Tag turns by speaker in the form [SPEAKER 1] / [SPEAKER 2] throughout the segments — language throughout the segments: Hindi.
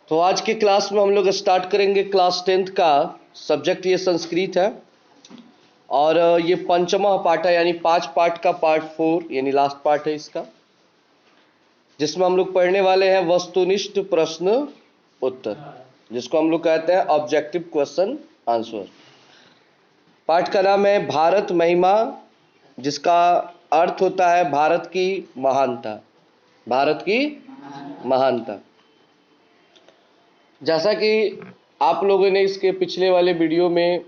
[SPEAKER 1] तो आज की क्लास में हम लोग स्टार्ट करेंगे क्लास 10th का सब्जेक्ट। ये संस्कृत है और ये पंचमा पार्ट है, यानी 5 पार्ट का पार्ट 4 यानी लास्ट पार्ट है इसका, जिसमें हम लोग पढ़ने वाले हैं वस्तुनिष्ठ प्रश्न उत्तर, जिसको हम लोग कहते हैं ऑब्जेक्टिव क्वेश्चन आंसर। पाठ का नाम है भारत महिमा, जिसका अर्थ होता है भारत की महानता। भारत की महानता। जैसा कि आप लोगों ने इसके पिछले वाले वीडियो में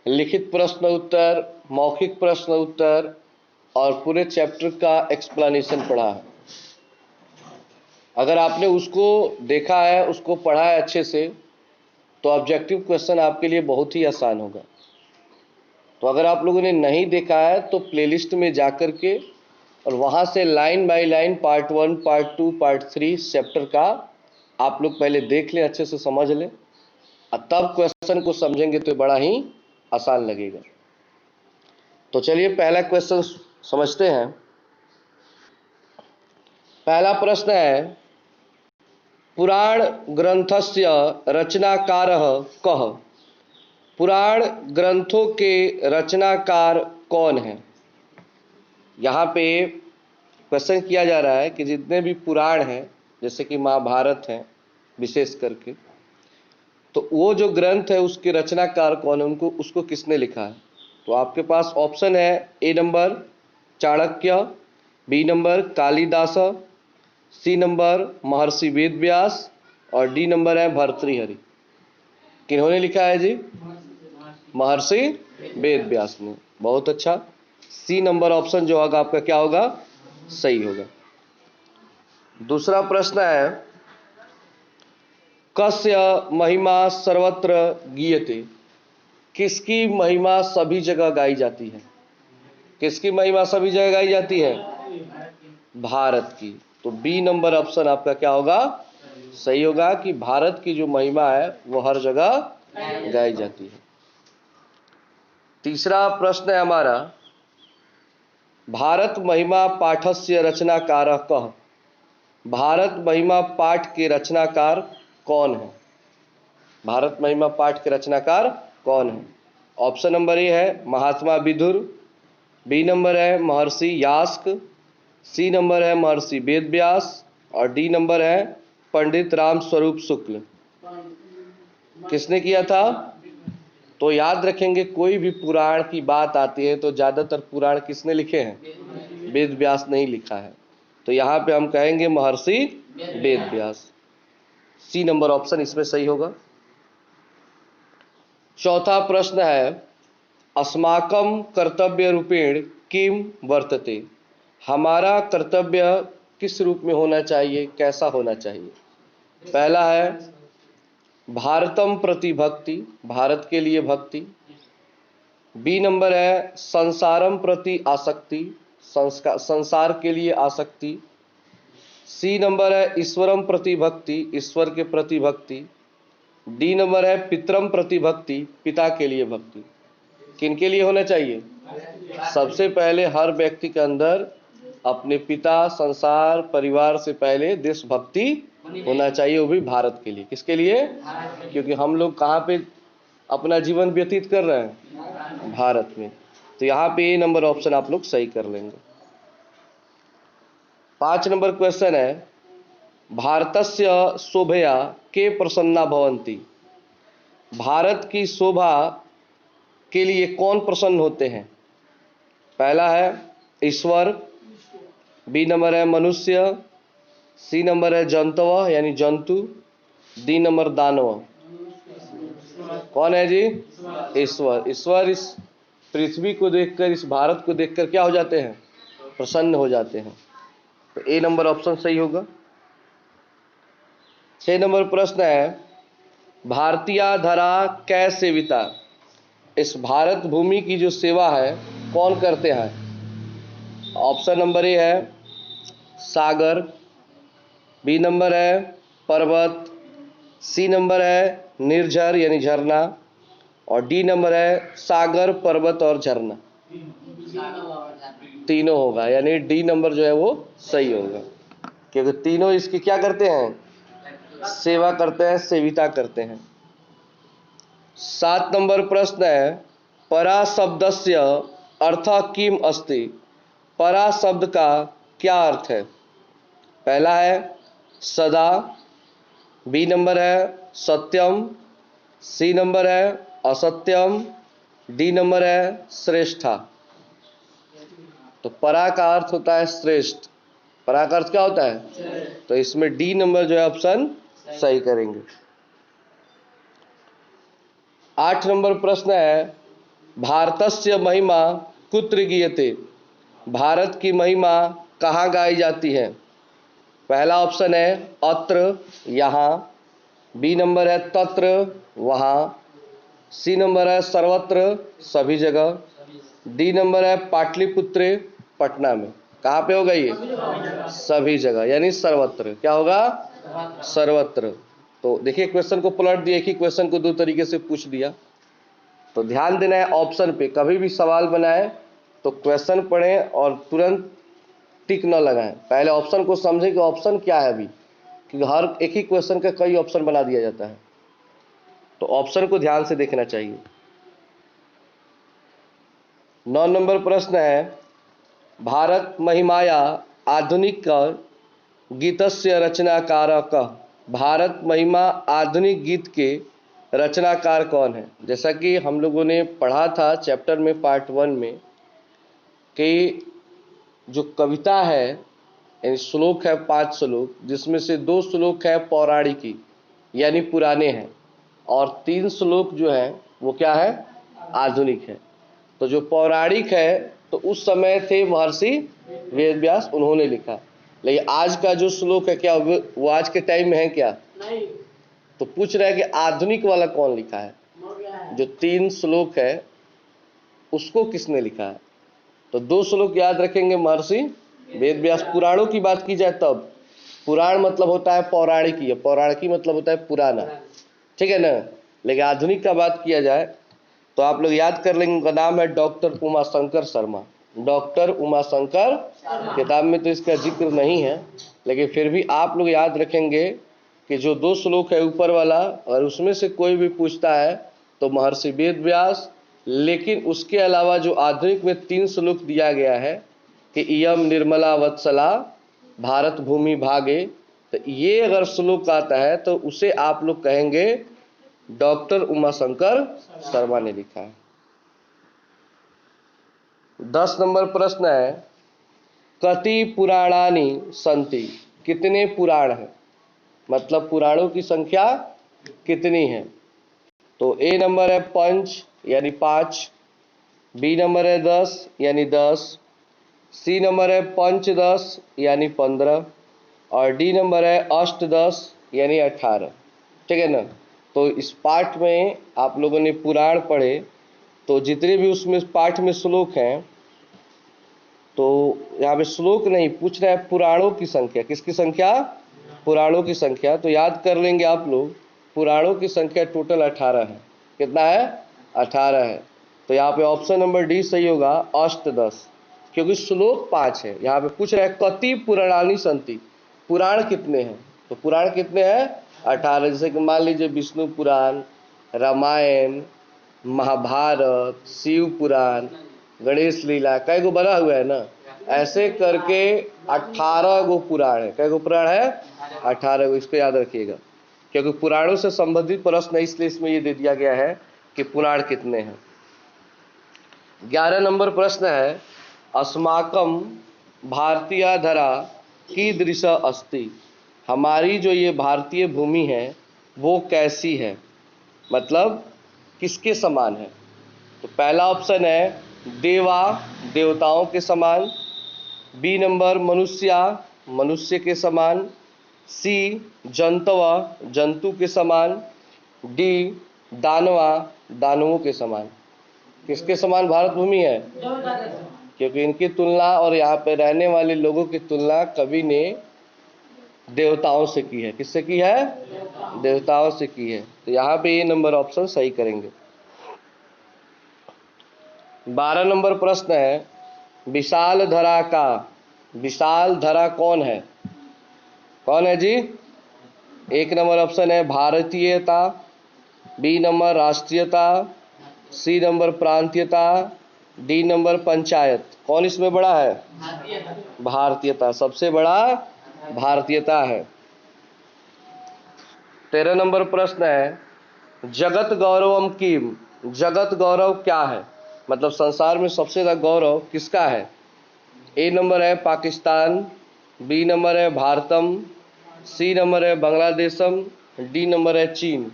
[SPEAKER 1] लिखित प्रश्न उत्तर, मौखिक प्रश्न उत्तर और पूरे चैप्टर का एक्सप्लेनेशन पढ़ा है। अगर आपने उसको देखा है, उसको पढ़ा है अच्छे से, तो ऑब्जेक्टिव क्वेश्चन आपके लिए बहुत ही आसान होगा। तो अगर आप लोगों ने नहीं देखा है तो प्लेलिस्ट में जाकर के और वहाँ से line by line part 1, part 2, part 3 chapter का आप लोग पहले देख लें, अच्छे से समझ लें, और तब क्वेश्चन को समझेंगे तो बड़ा ही आसान लगेगा। तो चलिए पहला क्वेश्चन समझते हैं। पहला प्रश्न है, पुराण ग्रंथस्य रचनाकारः कः? पुराण ग्रंथों के रचनाकार कौन है? यहाँ पे क्वेश्चन किया जा रहा है कि जितने भी पुराण हैं, जैसे कि महाभारत है विशेष करके, तो वो जो ग्रंथ है उसके रचनाकार कौन है, उनको उसको किसने लिखा है? तो आपके पास ऑप्शन है, A number Chanakya, B number Kalidas, C number Maharshi Vedvyas और डी नंबर है भर्तृहरि। किन्होंने लिखा है जी? महर्षि वेदव्यास ने। बहुत अच्छा, सी नंबर ऑप्शन जो होगा आपका क्या होगा? सही होगा। दूसरा प्रश्न है, कस्य महिमा सर्वत्र गीयते? किसकी महिमा सभी जगह गाई जाती है? किसकी महिमा सभी जगह गाई जाती है? भारत की। तो बी नंबर ऑप्शन आपका क्या होगा? सही होगा कि भारत की जो महिमा है वो हर जगह गाई जाती है। तीसरा प्रश्न है हमारा, भारत महिमा पाठस्य रचनाकारः कः? भारत महिमा पाठ के रचनाकार कौन है? भारत महिमा पाठ के रचनाकार कौन है? ऑप्शन नंबर ए है महात्मा विदुर, बी नंबर है महर्षि यास्क, सी नंबर है महर्षि वेदव्यास और डी नंबर है पंडित राम स्वरूप शुक्ल। किसने किया था? तो याद रखेंगे, कोई भी पुराण की बात आती है तो ज्यादातर पुराण किसने लिखे हैं? वेदव्यास ने ही लिखा है। तो यहाँ पे हम कहेंगे महर्षि वेदव्यास। सी नंबर ऑप्शन इसमें सही होगा। चौथा प्रश्न है, अस्माकं कर्तव्य रूपेण किम वर्तते? हमारा कर्तव्य किस रूप में होना चाहिए, कैसा होना चाहिए? पहला है भारतम प्रति भक्ति, भारत के लिए भक्ति। बी नंबर है संसारम प्रति आसक्ति, संसार के लिए आसक्ति। सी नंबर है ईश्वरम प्रति भक्ति, ईश्वर के प्रति भक्ति। डी नंबर है पितरम प्रति भक्ति, पिता के लिए भक्ति। किनके लिए होना चाहिए? सबसे पहले हर व्यक्ति के अंदर अपने पिता, संसार, परिवार से पहले देशभक्ति होना चाहिए, वो भी भारत के लिए। किसके लिए? क्योंकि हम लोग कहाँ पे अपना जीवन व्यतीत कर रहे हैं? भारत में। तो यहाँ पे ए नंबर ऑप्शन आप लोग सही कर लेंगे। 5 नंबर क्वेश्चन है, भारतस्य शोभया के प्रसन्ना भवन्ति? भारत की शोभा के लिए कौन प्रसन्न होते हैं? पहला है ईश्वर, बी नंबर है मनुष्य, सी नंबर है जंतव यानी जंतु, डी नंबर दानव। कौन है जी? ईश्वर। ईश्वर इस पृथ्वी को देखकर, इस भारत को देखकर क्या हो जाते हैं? प्रसन्न हो जाते हैं। तो ए नंबर ऑप्शन सही होगा। 6 नंबर प्रश्न है, भारतीय धरा कै सेविता? इस भारत भूमि की जो सेवा है कौन करते हैं? ऑप्शन नंबर ए है सागर, बी नंबर है पर्वत, सी नंबर है निर्झर यानी झरना और डी नंबर है सागर, पर्वत और झरना। तीनों होगा, यानी डी नंबर जो है वो सही होगा, क्योंकि तीनों इसकी क्या करते हैं? सेवा करते हैं, सेविता करते हैं। 7 नंबर प्रश्न है, परा शब्दस्य अर्थः किम अस्ति। परा शब्द का क्या अर्थ है? पहला है सदा, बी नंबर है सत्यम, सी नंबर है असत्यम, डी नंबर है श्रेष्ठा। तो परा का अर्थ होता है श्रेष्ठ। परा का अर्थ क्या होता है? तो इसमें डी नंबर जो है ऑप्शन सही करेंगे। 8 नंबर प्रश्न है, भारतस्य महिमा कुत्र गीयते। भारत की महिमा कहाँ गाई जाती है? पहला ऑप्शन है अत्र, यहाँ, बी नंबर है तत्र, वहाँ, सी नंबर है सर्वत्र, सभी जगह, डी नंबर है पाटलिपुत्रे, पटना में। कहाँ पे होगा ये? सभी जगह, यानी सर्वत्र। क्या होगा? सर्वत्र। तो देखिए क्वेश्चन को पलट दिया, एक ही क्वेश्चन को दो तरीके से पूछ दिया। तो ध्यान देना है ऑप्शन पे। कभी भी सवाल बनाए तो क्वेश्चन पढ़ें और तुरंत टिक न लगाएं। पहले ऑप्शन को समझें कि ऑप्शन क्या है अभी, क्योंकि हर एक ही क्वेश्चन का कई ऑप्शन बना दिया जाता है। तो ऑप्शन को ध्यान से देखना चाहिए। 9 नंबर प्रश्न है, भारत महिमाया आधुनिक गीतस्य रचनाकार कः। भारत महिमा आधुनिक गीत के रचनाकार कौन है? जैसा कि हम लोगों ने पढ़ा था चैप्टर में पार्ट 1 में कि जो कविता है यानी श्लोक है 5 श्लोक, जिसमें से 2 श्लोक है पौराणिकी यानी पुराने हैं, और 3 श्लोक जो है वो क्या है? आधुनिक है। तो जो पौराणिक है तो उस समय थे महर्षि वेदव्यास, उन्होंने लिखा। लेकिन आज का जो श्लोक है क्या वो आज के टाइम में है क्या? नहीं। तो पूछ रहा है कि आधुनिक वाला कौन लिखा है? जो 3 श्लोक है उसको किसने लिखा है? तो 2 श्लोक याद रखेंगे महर्षि वेदव्यास। पुराणों की बात की जाए तब, पुराण मतलब होता है पौराणिकी, पौराणिकी मतलब होता है पुराना, ठीक है ना। लेकिन आधुनिक का बात किया जाए तो आप लोग याद कर लेंगे, उनका नाम है डॉक्टर उमाशंकर शर्मा। डॉक्टर उमाशंकर, किताब में तो इसका जिक्र नहीं है, लेकिन फिर भी आप लोग याद रखेंगे कि जो 2 श्लोक है ऊपर वाला, और उसमें से कोई भी पूछता है तो महर्षि वेदव्यास। लेकिन उसके अलावा जो आधुनिक में 3 श्लोक दिया गया है कि इयम निर्मला वत्सला भारत भूमि भागे, तो ये अगर श्लोक आता है तो उसे आप लोग कहेंगे डॉक्टर उमाशंकर शर्मा ने लिखा है। 10 नंबर प्रश्न है, कति पुराणानि सन्ति। कितने पुराण हैं? मतलब पुराणों की संख्या कितनी है? तो ए नंबर है पंच यानी 5, बी नंबर है 10 यानी 10, सी नंबर है पंचदश यानी 15, और डी नंबर है अष्टदश यानी 18। ठीक है ना। तो इस पाठ में आप लोगों ने पुराण पढ़े, तो जितने भी उसमें पाठ में श्लोक हैं, तो यहाँ पे श्लोक नहीं पूछ रहा है, पुराणों की संख्या। किसकी संख्या? पुराणों की संख्या। तो याद कर लेंगे आप लोग, पुराणों की संख्या टोटल 18 है। कितना है? 18 है। तो यहाँ पे ऑप्शन नंबर डी सही होगा, अष्टदश, क्योंकि श्लोक 5 है। यहाँ पे पूछ रहा है कति पुराणानि सन्ति, पुराण कितने हैं? तो पुराण कितने हैं? 18। जैसे कि मान लीजिए विष्णु पुराण, रामायण, महाभारत, शिव पुराण, गणेश लीला, कई गो बना हुआ है ना, ऐसे करके 18 गो पुराण है। कई गो पुराण है? 18 गो। इसको याद रखिएगा, क्योंकि पुराणों से संबंधित प्रश्न है, इसलिए इसमें ये दे दिया गया है कि पुराण कितने हैं। 11 नंबर प्रश्न है, अस्माकं भारतीय धरा कीदृश अस्ति। हमारी जो ये भारतीय भूमि है वो कैसी है, मतलब किसके समान है? तो पहला ऑप्शन है देवा, देवताओं के समान, बी नंबर मनुष्या, मनुष्य के समान, सी जंतवा, जंतु के समान, डी दानवा, दानवों के समान। किसके समान भारत भूमि है? क्योंकि इनकी तुलना और यहाँ पे रहने वाले लोगों की तुलना कवि ने देवताओं से की है। किससे की है? देवताओं से की है। तो यहाँ पे ये नंबर ऑप्शन सही करेंगे। 12 नंबर प्रश्न है, विशाल धरा का, विशाल धरा कौन है? कौन है जी? एक नंबर ऑप्शन है भारतीयता, बी नंबर राष्ट्रीयता, सी नंबर प्रांतीयता, डी नंबर पंचायत। कौन इसमें बड़ा है? भारतीयता। सबसे बड़ा भारतीयता है। 13 नंबर प्रश्न है, जगत गौरवम किम। जगत गौरव क्या है? मतलब संसार में सबसे ज्यादा गौरव किसका है? ए नंबर है पाकिस्तान, बी नंबर है भारतम, सी नंबर है बांग्लादेशम, डी नंबर है चीन।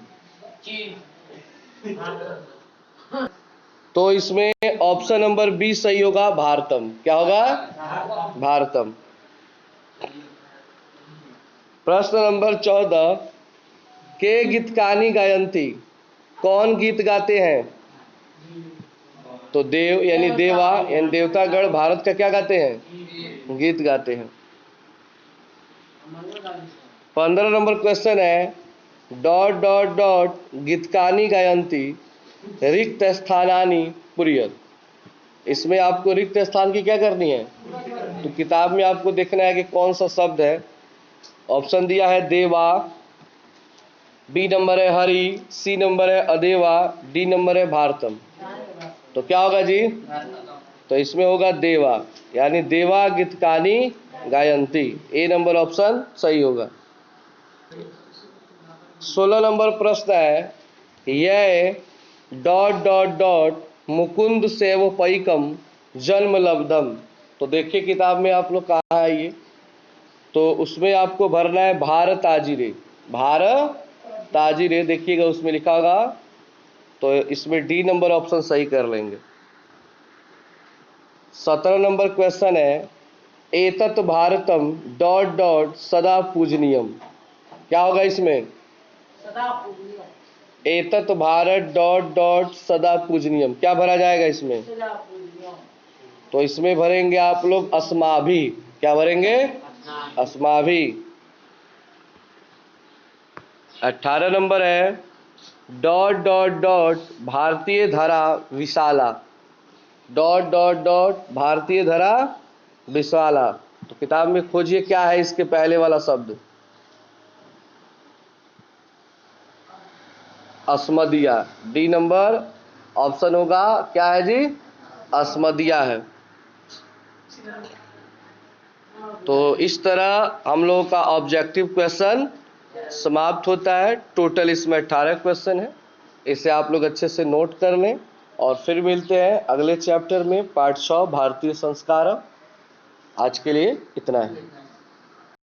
[SPEAKER 1] तो इसमें ऑप्शन नंबर बी सही होगा, भारतम। क्या होगा? भारतम। प्रश्न नंबर 14, के गीतकानी गायंती। कौन गीत गाते हैं? तो देव यानी देवा यानी देवतागण भारत का क्या गाते हैं? गीत गाते हैं। 15 नंबर क्वेश्चन है, डॉट डॉट डॉट गीतकानी गायंती रिक्त स्थानानि पुरियत। इसमें आपको रिक्त स्थान की क्या करनी है? तो किताब में आपको देखना है कि कौन सा शब्द है। ऑप्शन दिया है देवा, बी नंबर है हरि, सी नंबर है अदेवा, डी नंबर है भारतम। तो क्या होगा जी? तो इसमें होगा देवा, यानी देवा गीतकानी गायंती। ए नंबर ऑप्शन सही होगा। 16 नंबर प्रश्न है, यह डॉट डॉट डॉट मुकुंद सेवपैकम जन्म लब्धम। तो देखिए किताब में आप लोग कहा है ये, तो उसमें आपको भरना है भारत ताजिरे। भारत ताजिरे देखिएगा उसमें लिखा होगा, तो इसमें डी नंबर ऑप्शन सही कर लेंगे। 17 नंबर क्वेश्चन है, एतत् भारतम डॉट डॉट सदा पूजनीयम। क्या होगा इसमें? एतत् भारत डॉट डॉट सदा पूजनीयम। क्या भरा जाएगा इसमें? तो इसमें भरेंगे आप लोग अस्माभि। क्या भरेंगे? अस्माभि। 18 नंबर है, डॉट डॉट डॉट भारतीय धरा विशाला। डॉट डॉट डॉट भारतीय धरा विशाला। तो किताब में खोजिए क्या है इसके पहले वाला शब्द। अस्मदिया। डी नंबर ऑप्शन होगा, क्या है जी? अस्मदिया है। तो इस तरह हम लोगों का ऑब्जेक्टिव क्वेश्चन समाप्त होता है। टोटल इसमें 18 क्वेश्चन है। इसे आप लोग अच्छे से नोट कर लें और फिर मिलते हैं अगले चैप्टर में, पार्ट 6 भारतीय संस्कार। आज के लिए इतना है।